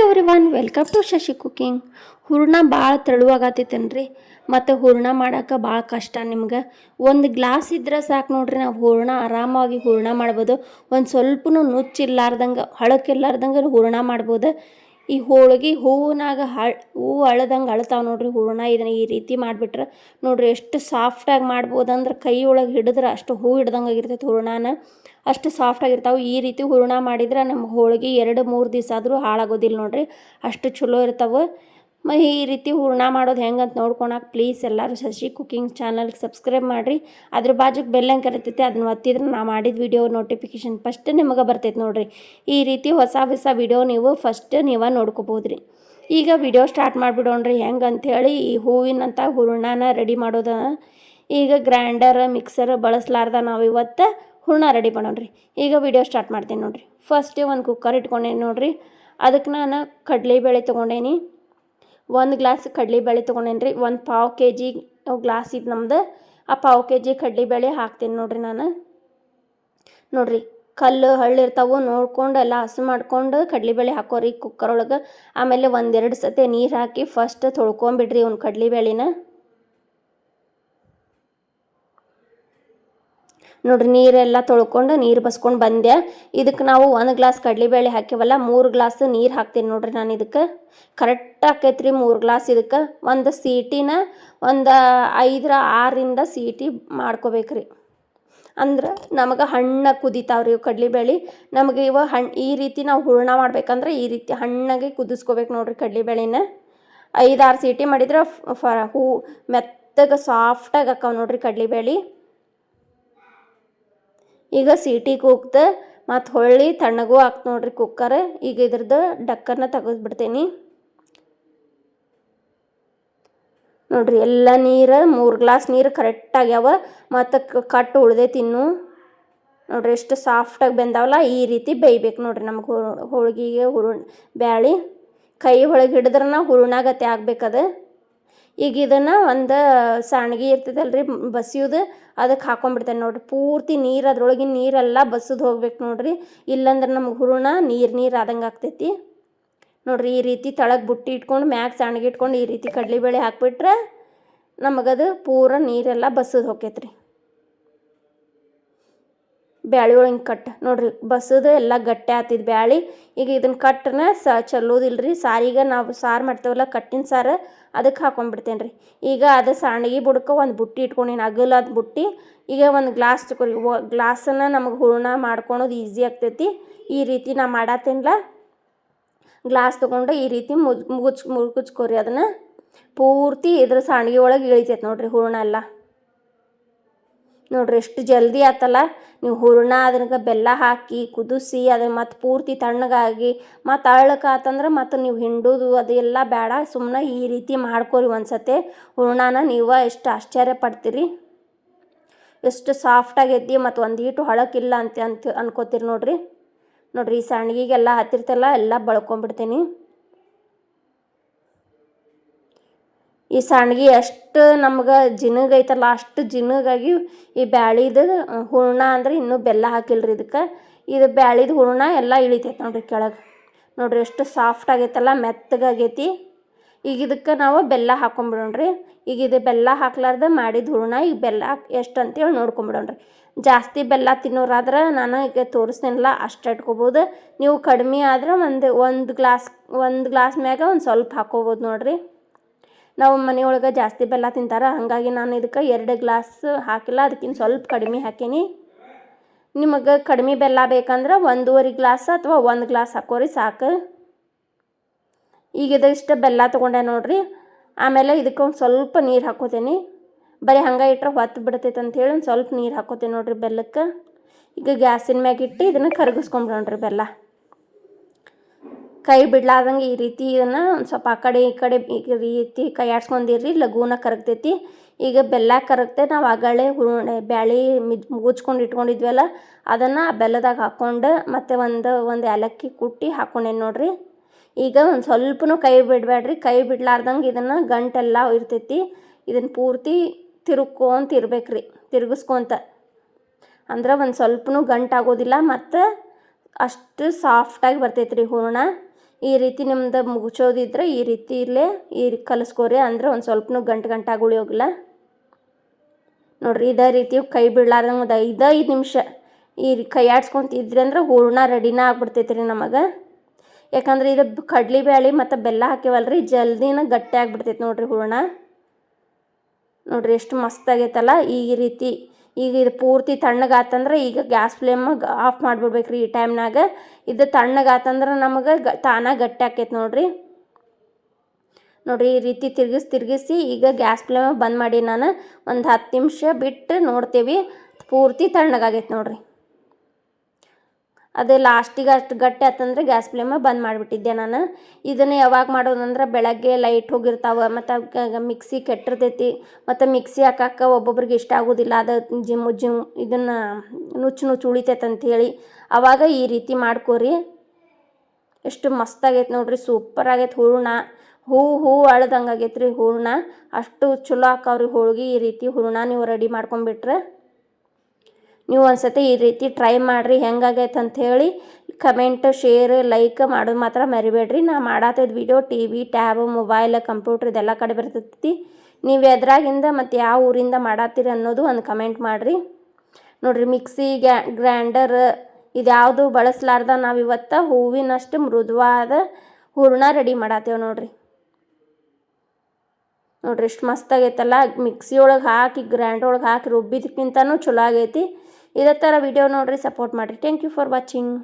Everyone, welcome to Shashi cooking. ಹೂರ್ಣ ಭಾಳ ತೆಳುವಾಗತ್ತೈತೇನ್ರಿ, ಮತ್ತು ಹೂರ್ಣ ಮಾಡೋಕೆ ಭಾಳ ಕಷ್ಟ. ನಿಮ್ಗೆ ಒಂದು ಗ್ಲಾಸ್ ಇದ್ರೆ ಸಾಕು ನೋಡ್ರಿ, ನಾವು ಹೂರ್ಣ ಆರಾಮಾಗಿ ಹೂರ್ಣ ಮಾಡ್ಬೋದು. ಒಂದು ಸ್ವಲ್ಪನೂ ನುಚ್ಚಿಲ್ಲಾರ್ದಂಗೆ ಹಳಕಿಲ್ಲಾರ್ದಂಗೆ ಹೂರ್ಣ ಮಾಡ್ಬೋದು. ಈ ಹೋಳ್ಗೆ ಹೂವಿನಾಗ ಹೂವು ಅಳದಂಗೆ ಅಳ್ತಾವೆ ನೋಡ್ರಿ ಹೂರ್ಣ. ಇದನ್ನು ಈ ರೀತಿ ಮಾಡಿಬಿಟ್ರೆ ನೋಡ್ರಿ ಎಷ್ಟು ಸಾಫ್ಟಾಗಿ ಮಾಡ್ಬೋದಂದ್ರೆ ಕೈ ಒಳಗೆ ಹಿಡಿದ್ರೆ ಅಷ್ಟು ಹೂ ಹಿಡ್ದಂಗೆ ಆಗಿರ್ತೈತೆ ಹೂರ್ಣನ. ಅಷ್ಟು ಸಾಫ್ಟಾಗಿರ್ತಾವೆ. ಈ ರೀತಿ ಹೂರ್ಣ ಮಾಡಿದ್ರೆ ನಮ್ಮ ಹೋಳ್ಗೆ 2-3 ದಿವಸ ಆದರೂ ಹಾಳಾಗೋದಿಲ್ಲ ನೋಡ್ರಿ, ಅಷ್ಟು ಚಲೋ ಇರ್ತಾವೆ. ಈ ರೀತಿ ಹೂರ್ಣ ಮಾಡೋದು ಹೆಂಗಂತ ನೋಡ್ಕೊಳಕ್ಕೆ ಪ್ಲೀಸ್ ಎಲ್ಲರೂ ಶಶಿ ಕುಕಿಂಗ್ ಚಾನಲ್ಗೆ ಸಬ್ಸ್ಕ್ರೈಬ್ ಮಾಡಿರಿ. ಅದ್ರ ಬಾಜುಗೆ ಬೆಲ್ ಅಂತ ಕರಿತೈತೆ, ಅದನ್ನ ಒತ್ತಿದ್ರೆ ನಾ ಮಾಡಿದ ವಿಡಿಯೋ ನೋಟಿಫಿಕೇಷನ್ ಫಸ್ಟ್ ನಿಮಗೆ ಬರ್ತೈತೆ ನೋಡ್ರಿ. ಈ ರೀತಿ ಹೊಸ ವಿಡಿಯೋ ನೀವು ಫಸ್ಟ್ ನೀವೇ ನೋಡ್ಕೋಬೋದ್ರಿ. ಈಗ ವಿಡಿಯೋ ಸ್ಟಾರ್ಟ್ ಮಾಡಿಬಿಡೋಣ್ರಿ ಹೆಂಗೆ ಅಂಥೇಳಿ. ಈ ಹೂವಿನಂಥ ಹೂರ್ಣನ ರೆಡಿ ಮಾಡೋದ. ಈಗ ಗ್ರೈಂಡರ್ ಮಿಕ್ಸರ್ ಬಳಸಲಾರ್ದ ನಾವು ಇವತ್ತು ಹೂರ್ಣ ರೆಡಿ ಮಾಡೋಣ್ರಿ. ಈಗ ವಿಡಿಯೋ ಸ್ಟಾರ್ಟ್ ಮಾಡ್ತೀನಿ ನೋಡ್ರಿ. ಫಸ್ಟೇ ಒಂದು ಕುಕ್ಕರ್ ಇಟ್ಕೊಂಡೇನಿ ನೋಡ್ರಿ. ಅದಕ್ಕೆ ನಾನು ಕಡಲೆಬೇಳೆ ತೊಗೊಂಡೇನಿ. 1 ಗ್ಲಾಸ್ ಕಡಲೆಬೇಳೆ ತೊಗೊಂಡೇನಿ ರೀ. 1/4 kg ಗ್ಲಾಸ್ ಇದು ನಮ್ದು. ಆ 1/4 kg ಕಡಲೆಬೇಳೆ ಹಾಕ್ತೀನಿ ನೋಡ್ರಿ ನಾನು. ನೋಡ್ರಿ ಕಲ್ಲು ಹಳ್ಳಿರ್ತಾವೆ ನೋಡ್ಕೊಂಡು ಎಲ್ಲ ಹಸು ಮಾಡ್ಕೊಂಡು ಕಡಲೆಬೇಳೆ ಹಾಕೋರಿ ಕುಕ್ಕರ್ ಒಳಗೆ. ಆಮೇಲೆ 1-2 ಸತಿ ನೀರು ಹಾಕಿ ಫಸ್ಟ್ ತೊಳ್ಕೊಂಬಿಡ್ರಿ ಅವ್ನು ಕಡಲೆಬೇಳೆನ. ನೋಡ್ರಿ ನೀರೆಲ್ಲ ತೊಳ್ಕೊಂಡು ನೀರು ಬಸ್ಕೊಂಡು ಬಂದೆ. ಇದಕ್ಕೆ ನಾವು 1 ಗ್ಲಾಸ್ ಕಡಲೆಬೇಳೆ ಹಾಕಿವಲ್ಲ, 3 ಗ್ಲಾಸ್ ನೀರು ಹಾಕ್ತೀನಿ ನೋಡ್ರಿ ನಾನು. ಇದಕ್ಕೆ ಕರೆಕ್ಟ್ ಆಕೈತ್ರಿ 3 ಗ್ಲಾಸ್. ಇದಕ್ಕೆ ಒಂದು ಸೀಟಿನ ಒಂದು 5-6 ಸೀಟಿ ಮಾಡ್ಕೋಬೇಕ್ರಿ. ಅಂದ್ರೆ ನಮಗೆ ಹಣ್ಣಾಗಿ ಕುದಿತಾವ್ರಿ ಇವು ಕಡಲೆಬೇಳೆ. ನಮಗೆ ಇವ ಈ ರೀತಿ ನಾವು ಹೂರ್ಣ ಮಾಡ್ಬೇಕಂದ್ರೆ ಈ ರೀತಿ ಹಣ್ಣಾಗಿ ಕುದಿಸ್ಕೋಬೇಕು ನೋಡ್ರಿ ಕಡಲೆಬೇಳೆನ. 5-6 ಸೀಟಿ ಮಾಡಿದ್ರೆ ಹೂ ಮೆತ್ತಗೆ ಸಾಫ್ಟಾಗಿ ಹಾಕಾವ ನೋಡ್ರಿ ಕಡಲೆಬೇಳೆ. ಈಗ ಸೀಟಿ ಕೂಗ್ತ ಮತ್ತು ಹೊಳ್ಳಿ ತಣ್ಣಗೂ ಹಾಕ್ತು ನೋಡ್ರಿ ಕುಕ್ಕರ್. ಈಗ ಇದ್ರದ್ದು ಡಕ್ಕನ್ನ ತೆಗೆದ್ಬಿಡ್ತೀನಿ ನೋಡ್ರಿ. ಎಲ್ಲ ನೀರು 3 ಗ್ಲಾಸ್ ನೀರು ಕರೆಕ್ಟ್ ಆಗ್ಯಾವ. ಮತ್ತು ಕಟ್ಟು ಉಳ್ದೈತಿ ಇನ್ನೂ. ನೋಡ್ರಿ ಎಷ್ಟು ಸಾಫ್ಟಾಗಿ ಬೆಂದಾವಲ್ಲ, ಈ ರೀತಿ ಬೇಯ್ಬೇಕು ನೋಡ್ರಿ ನಮ್ಗೆ ಹೋಳ್ಗೆಗೆ ಬ್ಯಾಳಿ. ಕೈ ಒಳಗೆ ಹಿಡಿದ್ರನ ಹೂರ್ಣಾಗತ್ತೆ ಆಗ್ಬೇಕದು. ಈಗ ಇದನ್ನು ಒಂದು ಸಾಣ್ಗಿ ಇರ್ತದಲ್ರಿ ಬಸಿಯೋದು, ಅದಕ್ಕೆ ಹಾಕೊಂಡ್ಬಿಡ್ತೇನೆ ನೋಡ್ರಿ. ಪೂರ್ತಿ ನೀರು ಅದ್ರೊಳಗಿನ ನೀರೆಲ್ಲ ಬಸಿದು ಹೋಗ್ಬೇಕು ನೋಡ್ರಿ. ಇಲ್ಲಾಂದ್ರೆ ನಮ್ಗೆ ಹೂರ್ಣ ನೀರು ಆದಂಗೆ ಆಗ್ತೈತಿ ನೋಡ್ರಿ. ಈ ರೀತಿ ತಳಗೆ ಬುಟ್ಟಿ ಇಟ್ಕೊಂಡು ಮ್ಯಾಗ ಸಾಣ್ಗಿ ಇಟ್ಕೊಂಡು ಈ ರೀತಿ ಕಡಲೆಬೇಳೆ ಹಾಕ್ಬಿಟ್ರೆ ನಮಗದು ಪೂರ ನೀರೆಲ್ಲ ಬಸಿದು ಹೋಗ್ತೈತ್ರಿ. ಬ್ಯಾಳಿ ಒಳಗೆ ಕಟ್ಟು ನೋಡ್ರಿ ಬಸದು ಎಲ್ಲ ಗಟ್ಟಿ ಆತಿದ್ದು ಬ್ಯಾಳಿ. ಈಗ ಇದನ್ನು ಕಟ್ಟನ ಚಲ್ಲೋದಿಲ್ರಿ. ಸಾರಿಗೆ ನಾವು ಸಾರು ಮಾಡ್ತೇವಲ್ಲ ಕಟ್ಟಿನ ಸಾರು, ಅದಕ್ಕೆ ಹಾಕೊಂಡ್ಬಿಡ್ತೇನೆ ರೀ. ಈಗ ಅದು ಸಾಣಿಗೆ ಬುಡಕ್ಕೆ ಒಂದು ಬುಟ್ಟಿ ಇಟ್ಕೊಂಡೇನಿ, ಅಗಲದ ಬುಟ್ಟಿ. ಈಗ ಒಂದು ಗ್ಲಾಸ್ ತಗೊರಿ. ಗ್ಲಾಸನ್ನು ನಮಗೆ ಹೂರ್ಣ ಮಾಡ್ಕೊಳೋದು ಈಸಿ ಆಗ್ತೈತಿ. ಈ ರೀತಿ ನಾ ಮಾಡತ್ತೇನಿಲ್ಲ, ಗ್ಲಾಸ್ ತೊಗೊಂಡು ಈ ರೀತಿ ಮುಗುಚ್ಕೋರಿ. ಅದನ್ನು ಪೂರ್ತಿ ಇದ್ರ ಸಾಣಿಗೆ ಒಳಗೆ ಇಳಿತೈತೆ ನೋಡ್ರಿ ಹೂರ್ಣ ಎಲ್ಲ. ನೋಡ್ರಿ ಎಷ್ಟು ಜಲ್ದಿ ಆತಲ್ಲ. ನೀವು ಹೂರ್ಣ ಅದಕ್ಕೆ ಬೆಲ್ಲ ಹಾಕಿ ಕುದಿಸಿ ಅದು ಮತ್ತು ಪೂರ್ತಿ ತಣ್ಣಗಾಗಿ ಮತ್ತು ಅಳ್ಳಕ್ಕಾತಂದ್ರೆ ಮತ್ತು ನೀವು ಹಿಂಡೋದು ಅದೆಲ್ಲ ಬೇಡ. ಸುಮ್ಮನೆ ಈ ರೀತಿ ಮಾಡ್ಕೊರಿ ಒಂದ್ಸತಿ ಹೂರ್ಣನ. ನೀವು ಎಷ್ಟು ಆಶ್ಚರ್ಯ ಪಡ್ತೀರಿ, ಎಷ್ಟು ಸಾಫ್ಟಾಗೈತಿ ಮತ್ತು ಒಂದೀಟು ಹಳಕ್ಕಿಲ್ಲ ಅಂತ ಅನ್ಕೋತೀರಿ ನೋಡ್ರಿ. ನೋಡ್ರಿ ಈ ಸಣ್ಣಿಗೆಲ್ಲ ಹತ್ತಿರ್ತಲ್ಲ ಎಲ್ಲ ಬಳ್ಕೊಂಬಿಡ್ತೀನಿ. ಈ ಸಣ್ಣಿಗೆ ಎಷ್ಟು ನಮ್ಗೆ ಜಿನಗೈತಲ್ಲ ಅಷ್ಟು ಜಿನಗಾಗಿ ಈ ಬ್ಯಾಳಿದು ಹೂರ್ಣ ಅಂದ್ರೆ ಇನ್ನೂ ಬೆಲ್ಲ ಹಾಕಿಲ್ರಿ ಇದಕ್ಕೆ. ಇದು ಬ್ಯಾಳಿದು ಹೂರ್ಣ ಎಲ್ಲ ಇಳಿತೈತೆ ನೋಡ್ರಿ ಕೆಳಗೆ. ನೋಡ್ರಿ ಎಷ್ಟು ಸಾಫ್ಟ್ ಆಗೈತಲ್ಲ, ಮೆತ್ತಗಾಗೈತಿ. ಈಗ ಇದಕ್ಕೆ ನಾವು ಬೆಲ್ಲ ಹಾಕೊಂಬಿಡೋಣ್ರಿ. ಈಗ ಇದು ಬೆಲ್ಲ ಹಾಕ್ಲಾರ್ದ ಮಾಡಿದ ಹೂರ್ಣ. ಈಗ ಬೆಲ್ಲ ಎಷ್ಟು ಅಂತೇಳಿ ನೋಡ್ಕೊಂಬಿಡೋಣ್ರಿ. ಜಾಸ್ತಿ ಬೆಲ್ಲ ತಿನ್ನೋರಾದ್ರೆ ನಾನು ಈಗ ತೋರಿಸ್ತೇನಲ್ಲ ಅಷ್ಟು ಇಟ್ಕೋಬೋದು. ನೀವು ಕಡಿಮೆ ಆದ್ರೆ ಒಂದು ಗ್ಲಾಸ್ ಮ್ಯಾಗ ಒಂದು ಸ್ವಲ್ಪ ಹಾಕೋಬೋದು ನೋಡ್ರಿ. ನಾವು ಮನೆಯೊಳಗೆ ಜಾಸ್ತಿ ಬೆಲ್ಲ ತಿಂತಾರೆ, ಹಾಗಾಗಿ ನಾನು ಇದಕ್ಕೆ 2 ಗ್ಲಾಸ್ ಹಾಕಿಲ್ಲ, ಅದಕ್ಕಿಂತ ಸ್ವಲ್ಪ ಕಡಿಮೆ ಹಾಕೀನಿ. ನಿಮಗೆ ಕಡಿಮೆ ಬೆಲ್ಲ ಬೇಕಂದ್ರೆ 1.5 ಗ್ಲಾಸ್ ಅಥವಾ 1 ಗ್ಲಾಸ್ ಹಾಕೋರಿ ಸಾಕು. ಈಗ ಇದಿಷ್ಟು ಬೆಲ್ಲ ತೊಗೊಂಡೆ ನೋಡ್ರಿ. ಆಮೇಲೆ ಇದಕ್ಕೆ ಒಂದು ಸ್ವಲ್ಪ ನೀರು ಹಾಕೋತೀನಿ. ಬರೀ ಹಂಗೆ ಇಟ್ಟರೆ ಹೊತ್ತು ಬಿಡ್ತೈತೆ ಅಂಥೇಳಿ ಒಂದು ಸ್ವಲ್ಪ ನೀರು ಹಾಕೋತೀನಿ ನೋಡ್ರಿ ಬೆಲ್ಲಕ್ಕೆ. ಈಗ ಗ್ಯಾಸಿನ ಮ್ಯಾಗ ಇಟ್ಟು ಇದನ್ನು ಕರಗಿಸ್ಕೊಂಬಿಡೋಣ್ರಿ ಬೆಲ್ಲ. ಕೈ ಬಿಡ್ಲಾರ್ದಂಗೆ ಈ ರೀತಿ ಇದನ್ನು ಒಂದು ಸ್ವಲ್ಪ ಆ ಕಡೆ ಈ ಕಡೆ ಈ ರೀತಿ ಕೈ ಆಡ್ಸ್ಕೊಂಡಿರ್ರಿ, ಲಘೂನ ಕರಗ್ತೈತಿ. ಈಗ ಬೆಲ್ಲ ಕರಗ್ತೆ. ನಾವು ಆಗಳೇ ಬ್ಯಾಳಿ ಮುಗುಚ್ಕೊಂಡು ಇಟ್ಕೊಂಡಿದ್ವಲ್ಲ ಅದನ್ನು ಆ ಬೆಲ್ಲದಾಗ ಹಾಕ್ಕೊಂಡು ಮತ್ತು ಒಂದು ಏಲಕ್ಕಿ ಕುಟ್ಟಿ ಹಾಕ್ಕೊಂಡೇನಿ ನೋಡ್ರಿ. ಈಗ ಒಂದು ಸ್ವಲ್ಪನೂ ಕೈ ಬಿಡಬೇಡ್ರಿ. ಕೈ ಬಿಡ್ಲಾರ್ದಂಗೆ ಇದನ್ನು ಗಂಟೆಲ್ಲ ಇರ್ತೈತಿ. ಇದನ್ನು ಪೂರ್ತಿ ತಿರ್ಬೇಕ್ರಿ, ತಿರುಗಿಸ್ಕೊಂತ. ಅಂದ್ರೆ ಒಂದು ಸ್ವಲ್ಪನೂ ಗಂಟಾಗೋದಿಲ್ಲ ಮತ್ತು ಅಷ್ಟು ಸಾಫ್ಟಾಗಿ ಬರ್ತೈತೆ ರೀ ಹೂರ್ಣ. ಈ ರೀತಿ ನಿಮ್ದು ಮುಗಿಸೋದಿದ್ರೆ ಈ ರೀತಿ ಇಲ್ಲೇ ಕಲಿಸ್ಕೋರಿ, ಅಂದ್ರೆ ಒಂದು ಸ್ವಲ್ಪನೂ ಗಂಟಾಗಿ ಉಳಿಯೋಗಿಲ್ಲ ನೋಡಿರಿ. ಇದೇ ರೀತಿ ಕೈ ಬಿಡಲಾರ್ದಂಗೆ ಒಂದು 5 ನಿಮಿಷ ಈ ಕೈ ಆಡ್ಸ್ಕೊತಿದ್ರಿ ಅಂದ್ರೆ ಹೂರ್ಣ ರೆಡಿನ ಆಗ್ಬಿಡ್ತೈತೆ ರೀ ನಮಗೆ. ಯಾಕಂದ್ರೆ ಇದು ಕಡ್ಲೆಬೇಳೆ ಮತ್ತು ಬೆಲ್ಲ ಹಾಕಿವಲ್ರಿ, ಜಲ್ದಿನ ಗಟ್ಟಿ ಆಗಿಬಿಡ್ತೈತೆ ನೋಡಿರಿ ಹೂರ್ಣ. ನೋಡಿರಿ ಎಷ್ಟು ಮಸ್ತಾಗೈತಲ್ಲ. ಈ ರೀತಿ ಈಗ ಇದು ಪೂರ್ತಿ ತಣ್ಣಗಾತಂದ್ರೆ ಈಗ ಗ್ಯಾಸ್ ಫ್ಲೇಮ್ ಆಫ್ ಮಾಡಿಬಿಡ್ಬೇಕು ರೀ ಈ ಟೈಮ್ನಾಗ. ಇದು ತಣ್ಣಗಾತಂದ್ರೆ ನಮಗೆ ತಾನಾಗ ಗಟ್ಟಿ ಆಕೈತೆ ನೋಡಿರಿ. ಈ ರೀತಿ ತಿರ್ಗಿಸಿ ಈಗ ಗ್ಯಾಸ್ ಫ್ಲೇಮ್ ಬಂದ್ ಮಾಡಿ ನಾನು ಒಂದು 10 ನಿಮಿಷ ಬಿಟ್ಟು ನೋಡ್ತೇವೆ. ಪೂರ್ತಿ ತಣ್ಣಗಾಗೈತೆ ನೋಡಿರಿ. ಅದು ಲಾಸ್ಟಿಗೆ ಅಷ್ಟು ಗಟ್ಟಿ ಆತಂದ್ರೆ ಗ್ಯಾಸ್ ಫ್ಲೇಮ್ ಬಂದ್ ಮಾಡಿಬಿಟ್ಟಿದ್ದೆ ನಾನು. ಇದನ್ನು ಯಾವಾಗ ಮಾಡೋದಂದ್ರೆ ಬೆಳಗ್ಗೆ ಲೈಟ್ ಹೋಗಿರ್ತಾವೆ ಮತ್ತು ಮಿಕ್ಸಿ ಕೆಟ್ಟಿರ್ತೈತಿ, ಮತ್ತು ಮಿಕ್ಸಿ ಹಾಕಕ್ಕೆ ಒಬ್ಬೊಬ್ರಿಗೆ ಇಷ್ಟ ಆಗೋದಿಲ್ಲ, ಅದು ಇದನ್ನು ನುಚ್ಚು ಉಳಿತೈತೆ ಅಂಥೇಳಿ. ಆವಾಗ ಈ ರೀತಿ ಮಾಡ್ಕೋರಿ. ಎಷ್ಟು ಮಸ್ತಾಗೈತೆ ನೋಡಿರಿ, ಸೂಪರ್ ಆಗೈತೆ ಹೂರ್ಣ. ಹೂ ಅಳ್ದಂಗೆ ಆಗೈತೆ ರೀ ಹೂರ್ಣ. ಅಷ್ಟು ಚಲೋ ಆಕಾವ್ರಿ ಹೋಳ್ಗೆ. ಈ ರೀತಿ ಹೂರ್ಣ ನೀವು ರೆಡಿ ಮಾಡ್ಕೊಂಬಿಟ್ರೆ ನೀವು ಒಂದ್ಸತಿ ಈ ರೀತಿ ಟ್ರೈ ಮಾಡಿರಿ, ಹೆಂಗಾಗೈತೆ ಅಂಥೇಳಿ ಕಮೆಂಟ್, ಶೇರ್, ಲೈಕ್ ಮಾಡೋದು ಮಾತ್ರ ಮರಿಬೇಡ್ರಿ. ನಾ ಮಾಡತ್ತಿದ್ದ video TV, tab, mobile, computer ಇದೆಲ್ಲ ಕಡೆ ಬರ್ತೈತಿ. ನೀವು ಎದ್ರಾಗಿಂದ ಮತ್ತು ಯಾವ ಊರಿಂದ ಮಾಡತ್ತೀರಿ ಅನ್ನೋದು ಒಂದು ಕಮೆಂಟ್ ಮಾಡಿರಿ. ನೋಡಿರಿ ಮಿಕ್ಸಿ, ಗ್ರೈಂಡರ್ ಇದ್ಯಾವುದು ಬಳಸಲಾರ್ದ ನಾವು ಇವತ್ತು ಹೂವಿನಷ್ಟು ಮೃದುವಾದ ಹೂರ್ಣ ರೆಡಿ ಮಾಡತ್ತೇವೆ ನೋಡಿರಿ. ಎಷ್ಟು ಮಸ್ತಾಗೈತಲ್ಲ. ಮಿಕ್ಸಿ ಒಳಗೆ ಹಾಕಿ ಗ್ರೈಂಡರ್ ಒಳಗೆ ಹಾಕಿ ರುಬ್ಬಿದಕ್ಕಿಂತನೂ ಚಲೋ ಆಗೈತಿ. ಇದೇ ಥರ ವಿಡಿಯೋ ನೋಡಿರಿ, ಸಪೋರ್ಟ್ ಮಾಡಿರಿ. Thank you for watching.